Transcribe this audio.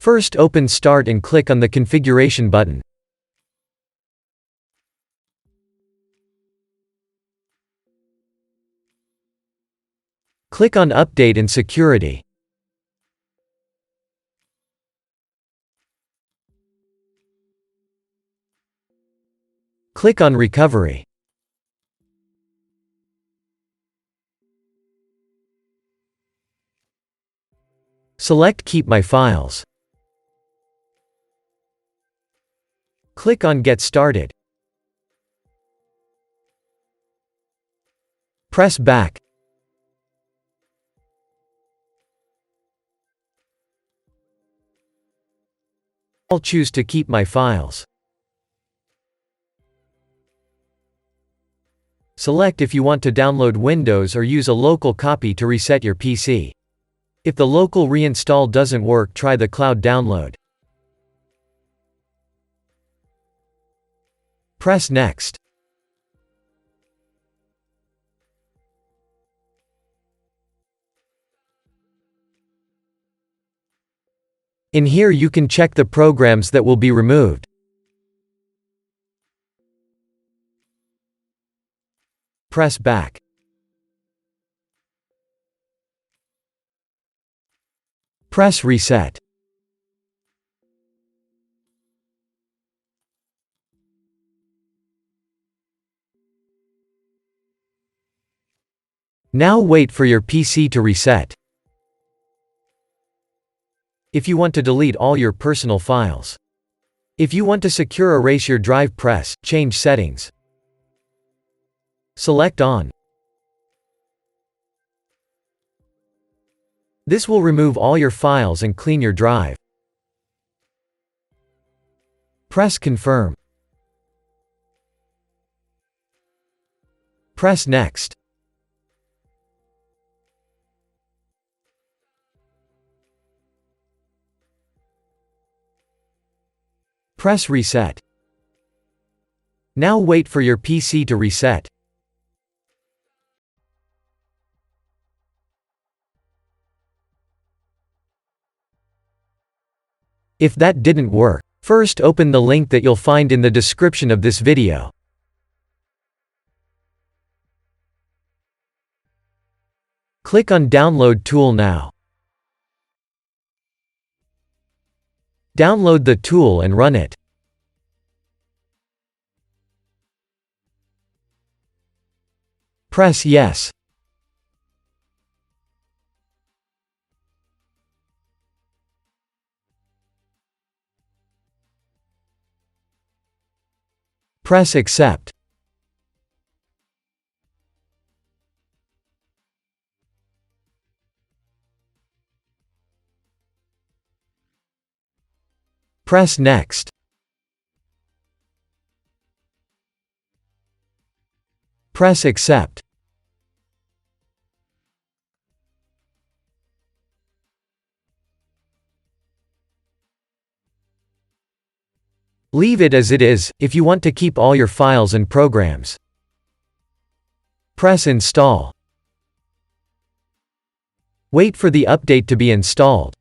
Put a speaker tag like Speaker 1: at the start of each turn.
Speaker 1: First open Start and click on the Configuration button. Click on Update and Security. Click on Recovery. Select Keep My Files. Click on Get Started. Press Back. I'll choose to keep my files. Select if you want to download Windows or use a local copy to reset your PC. If the local reinstall doesn't work, try the cloud download. Press Next. In here you can check the programs that will be removed. Press Back. Press Reset. Now wait for your PC to reset. If you want to delete all your personal files. If you want to secure erase your drive, press Change Settings. Select On. This will remove all your files and clean your drive. Press Confirm. Press Next. Press Reset. Now wait for your PC to reset. If that didn't work, first open the link that you'll find in the description of this video. Click on Download Tool now. Download the tool and run it. Press Yes. Press Accept. Press Next. Press Accept. Leave it as it is, if you want to keep all your files and programs. Press Install. Wait for the update to be installed.